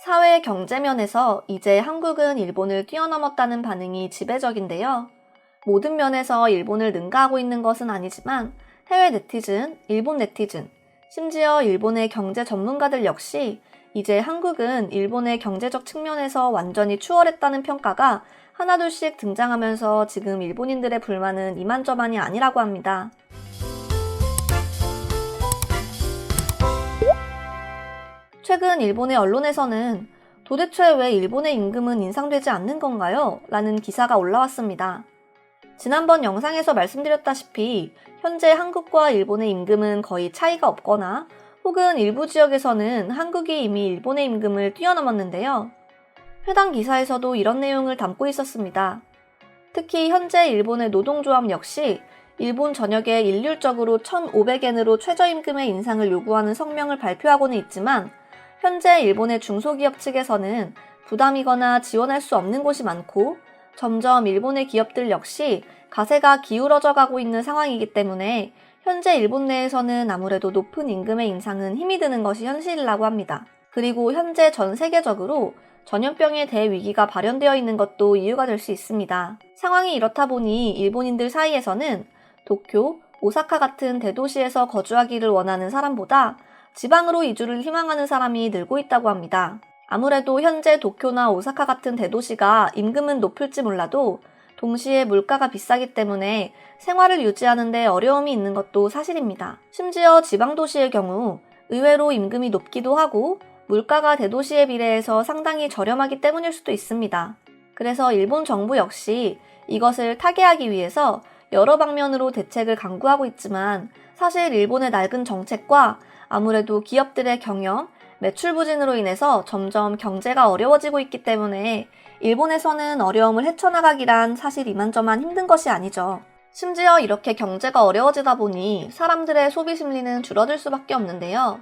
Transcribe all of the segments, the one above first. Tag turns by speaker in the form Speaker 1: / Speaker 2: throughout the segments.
Speaker 1: 사회 경제면에서 이제 한국은 일본을 뛰어넘었다는 반응이 지배적인데요. 모든 면에서 일본을 능가하고 있는 것은 아니지만 해외 네티즌, 일본 네티즌, 심지어 일본의 경제 전문가들 역시 이제 한국은 일본의 경제적 측면에서 완전히 추월했다는 평가가 하나둘씩 등장하면서 지금 일본인들의 불만은 이만저만이 아니라고 합니다. 최근 일본의 언론에서는 도대체 왜 일본의 임금은 인상되지 않는 건가요? 라는 기사가 올라왔습니다. 지난번 영상에서 말씀드렸다시피 현재 한국과 일본의 임금은 거의 차이가 없거나 혹은 일부 지역에서는 한국이 이미 일본의 임금을 뛰어넘었는데요. 해당 기사에서도 이런 내용을 담고 있었습니다. 특히 현재 일본의 노동조합 역시 일본 전역에 일률적으로 1,500엔으로 최저임금의 인상을 요구하는 성명을 발표하고는 있지만 현재 일본의 중소기업 측에서는 부담이거나 지원할 수 없는 곳이 많고 점점 일본의 기업들 역시 가세가 기울어져 가고 있는 상황이기 때문에 현재 일본 내에서는 아무래도 높은 임금의 인상은 힘이 드는 것이 현실이라고 합니다. 그리고 현재 전 세계적으로 전염병의 대위기가 발현되어 있는 것도 이유가 될 수 있습니다. 상황이 이렇다 보니 일본인들 사이에서는 도쿄, 오사카 같은 대도시에서 거주하기를 원하는 사람보다 지방으로 이주를 희망하는 사람이 늘고 있다고 합니다. 아무래도 현재 도쿄나 오사카 같은 대도시가 임금은 높을지 몰라도 동시에 물가가 비싸기 때문에 생활을 유지하는 데 어려움이 있는 것도 사실입니다. 심지어 지방도시의 경우 의외로 임금이 높기도 하고 물가가 대도시에 비례해서 상당히 저렴하기 때문일 수도 있습니다. 그래서 일본 정부 역시 이것을 타개하기 위해서 여러 방면으로 대책을 강구하고 있지만 사실 일본의 낡은 정책과 아무래도 기업들의 경영, 매출 부진으로 인해서 점점 경제가 어려워지고 있기 때문에 일본에서는 어려움을 헤쳐나가기란 사실 이만저만 힘든 것이 아니죠. 심지어 이렇게 경제가 어려워지다 보니 사람들의 소비 심리는 줄어들 수밖에 없는데요.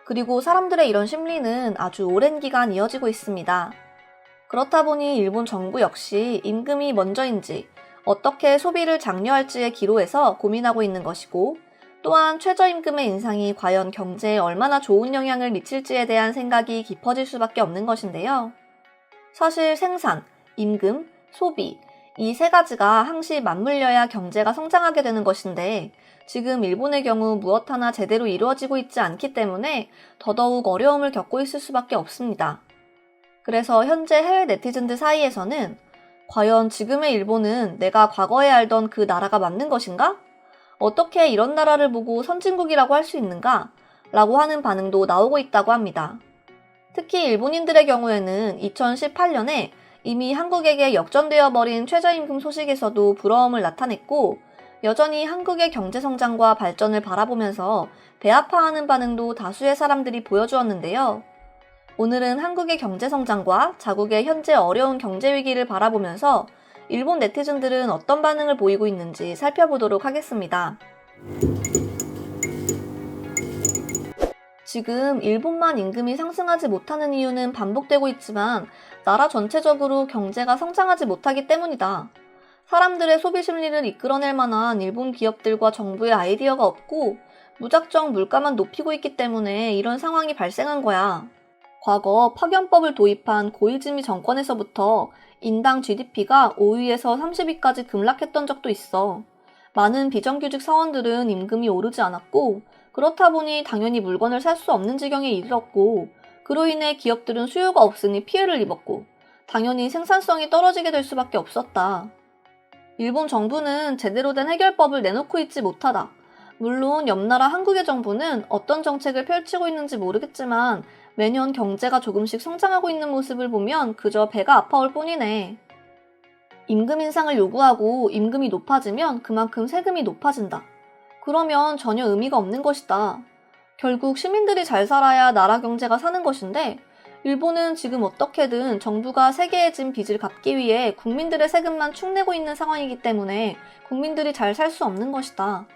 Speaker 1: 그리고 사람들의 이런 심리는 아주 오랜 기간 이어지고 있습니다. 그렇다 보니 일본 정부 역시 임금이 먼저인지 어떻게 소비를 장려할지의 기로에서 고민하고 있는 것이고 또한 최저임금의 인상이 과연 경제에 얼마나 좋은 영향을 미칠지에 대한 생각이 깊어질 수밖에 없는 것인데요. 사실 생산, 임금, 소비 이 세 가지가 항시 맞물려야 경제가 성장하게 되는 것인데 지금 일본의 경우 무엇 하나 제대로 이루어지고 있지 않기 때문에 더더욱 어려움을 겪고 있을 수밖에 없습니다. 그래서 현재 해외 네티즌들 사이에서는 과연 지금의 일본은 내가 과거에 알던 그 나라가 맞는 것인가? 어떻게 이런 나라를 보고 선진국이라고 할 수 있는가? 라고 하는 반응도 나오고 있다고 합니다. 특히 일본인들의 경우에는 2018년에 이미 한국에게 역전되어 버린 최저임금 소식에서도 부러움을 나타냈고 여전히 한국의 경제성장과 발전을 바라보면서 배아파하는 반응도 다수의 사람들이 보여주었는데요. 오늘은 한국의 경제성장과 자국의 현재 어려운 경제위기를 바라보면서 일본 네티즌들은 어떤 반응을 보이고 있는지 살펴보도록 하겠습니다. 지금 일본만 임금이 상승하지 못하는 이유는 반복되고 있지만 나라 전체적으로 경제가 성장하지 못하기 때문이다. 사람들의 소비 심리를 이끌어낼 만한 일본 기업들과 정부의 아이디어가 없고 무작정 물가만 높이고 있기 때문에 이런 상황이 발생한 거야. 과거 파견법을 도입한 고이즈미 정권에서부터 인당 GDP가 5위에서 30위까지 급락했던 적도 있어. 많은 비정규직 사원들은 임금이 오르지 않았고 그렇다 보니 당연히 물건을 살 수 없는 지경에 이르렀고 그로 인해 기업들은 수요가 없으니 피해를 입었고 당연히 생산성이 떨어지게 될 수밖에 없었다. 일본 정부는 제대로 된 해결법을 내놓고 있지 못하다. 물론 옆나라 한국의 정부는 어떤 정책을 펼치고 있는지 모르겠지만 매년 경제가 조금씩 성장하고 있는 모습을 보면 그저 배가 아파올 뿐이네. 임금 인상을 요구하고 임금이 높아지면 그만큼 세금이 높아진다. 그러면 전혀 의미가 없는 것이다. 결국 시민들이 잘 살아야 나라 경제가 사는 것인데 일본은 지금 어떻게든 정부가 세계에 진 빚을 갚기 위해 국민들의 세금만 축내고 있는 상황이기 때문에 국민들이 잘 살 수 없는 것이다.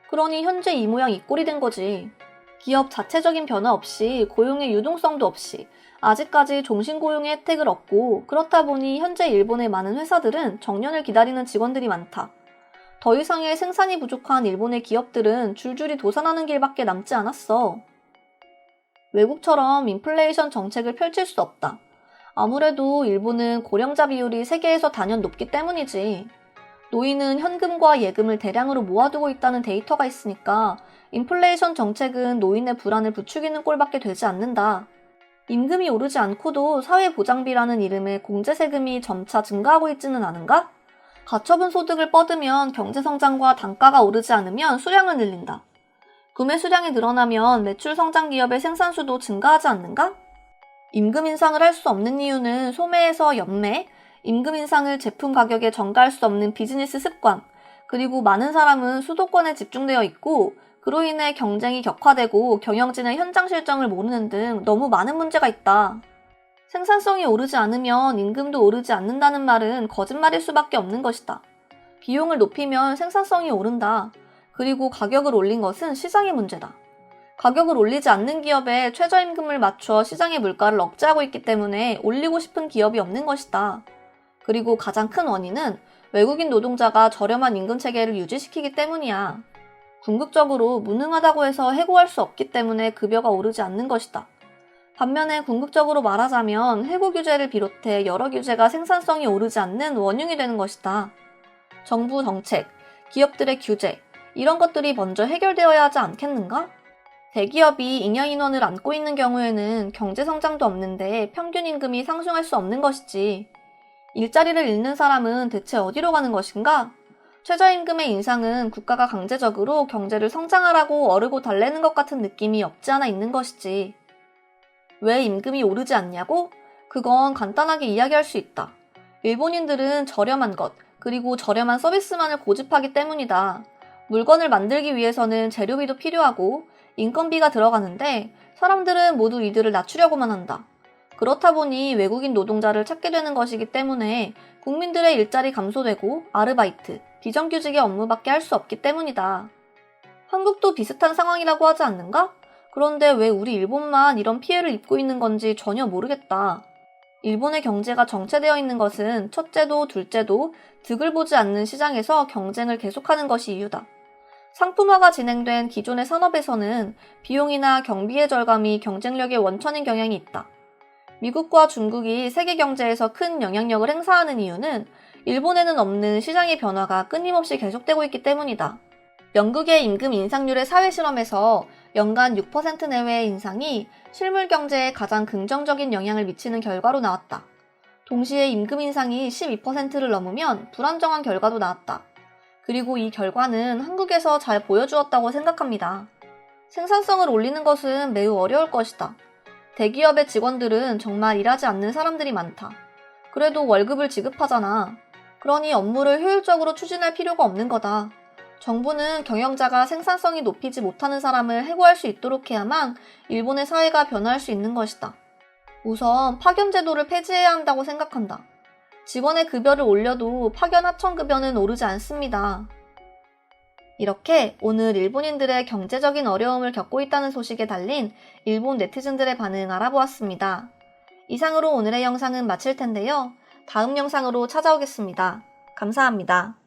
Speaker 1: 그러니 현재 이 모양 이 꼴이 된 거지. 기업 자체적인 변화 없이 고용의 유동성도 없이 아직까지 종신고용의 혜택을 얻고 그렇다 보니 현재 일본의 많은 회사들은 정년을 기다리는 직원들이 많다. 더 이상의 생산이 부족한 일본의 기업들은 줄줄이 도산하는 길밖에 남지 않았어. 외국처럼 인플레이션 정책을 펼칠 수 없다. 아무래도 일본은 고령자 비율이 세계에서 단연 높기 때문이지. 노인은 현금과 예금을 대량으로 모아두고 있다는 데이터가 있으니까 인플레이션 정책은 노인의 불안을 부추기는 꼴밖에 되지 않는다. 임금이 오르지 않고도 사회보장비라는 이름의 공제세금이 점차 증가하고 있지는 않은가? 가처분 소득을 뻗으면 경제성장과 단가가 오르지 않으면 수량을 늘린다. 구매 수량이 늘어나면 매출 성장 기업의 생산수도 증가하지 않는가? 임금 인상을 할 수 없는 이유는 소매에서 연매, 임금 인상을 제품 가격에 전가할 수 없는 비즈니스 습관, 그리고 많은 사람은 수도권에 집중되어 있고 그로 인해 경쟁이 격화되고 경영진의 현장 실정을 모르는 등 너무 많은 문제가 있다. 생산성이 오르지 않으면 임금도 오르지 않는다는 말은 거짓말일 수밖에 없는 것이다. 비용을 높이면 생산성이 오른다. 그리고 가격을 올린 것은 시장의 문제다. 가격을 올리지 않는 기업에 최저임금을 맞춰 시장의 물가를 억제하고 있기 때문에 올리고 싶은 기업이 없는 것이다. 그리고 가장 큰 원인은 외국인 노동자가 저렴한 임금 체계를 유지시키기 때문이야. 궁극적으로 무능하다고 해서 해고할 수 없기 때문에 급여가 오르지 않는 것이다. 반면에 궁극적으로 말하자면 해고 규제를 비롯해 여러 규제가 생산성이 오르지 않는 원흉이 되는 것이다. 정부 정책, 기업들의 규제, 이런 것들이 먼저 해결되어야 하지 않겠는가? 대기업이 잉여 인원을 안고 있는 경우에는 경제 성장도 없는데 평균 임금이 상승할 수 없는 것이지. 일자리를 잃는 사람은 대체 어디로 가는 것인가? 최저임금의 인상은 국가가 강제적으로 경제를 성장하라고 어르고 달래는 것 같은 느낌이 없지 않아 있는 것이지. 왜 임금이 오르지 않냐고? 그건 간단하게 이야기할 수 있다. 일본인들은 저렴한 것, 그리고 저렴한 서비스만을 고집하기 때문이다. 물건을 만들기 위해서는 재료비도 필요하고 인건비가 들어가는데 사람들은 모두 이들을 낮추려고만 한다. 그렇다 보니 외국인 노동자를 찾게 되는 것이기 때문에 국민들의 일자리 감소되고 아르바이트, 비정규직의 업무밖에 할 수 없기 때문이다. 한국도 비슷한 상황이라고 하지 않는가? 그런데 왜 우리 일본만 이런 피해를 입고 있는 건지 전혀 모르겠다. 일본의 경제가 정체되어 있는 것은 첫째도 둘째도 득을 보지 않는 시장에서 경쟁을 계속하는 것이 이유다. 상품화가 진행된 기존의 산업에서는 비용이나 경비의 절감이 경쟁력의 원천인 경향이 있다. 미국과 중국이 세계 경제에서 큰 영향력을 행사하는 이유는 일본에는 없는 시장의 변화가 끊임없이 계속되고 있기 때문이다. 영국의 임금 인상률의 사회실험에서 연간 6% 내외의 인상이 실물 경제에 가장 긍정적인 영향을 미치는 결과로 나왔다. 동시에 임금 인상이 12%를 넘으면 불안정한 결과도 나왔다. 그리고 이 결과는 한국에서 잘 보여주었다고 생각합니다. 생산성을 올리는 것은 매우 어려울 것이다. 대기업의 직원들은 정말 일하지 않는 사람들이 많다. 그래도 월급을 지급하잖아. 그러니 업무를 효율적으로 추진할 필요가 없는 거다. 정부는 경영자가 생산성이 높이지 못하는 사람을 해고할 수 있도록 해야만 일본의 사회가 변화할 수 있는 것이다. 우선 파견 제도를 폐지해야 한다고 생각한다. 직원의 급여를 올려도 파견 하청급여는 오르지 않습니다. 이렇게 오늘 일본인들의 경제적인 어려움을 겪고 있다는 소식에 달린 일본 네티즌들의 반응 알아보았습니다. 이상으로 오늘의 영상은 마칠 텐데요. 다음 영상으로 찾아오겠습니다. 감사합니다.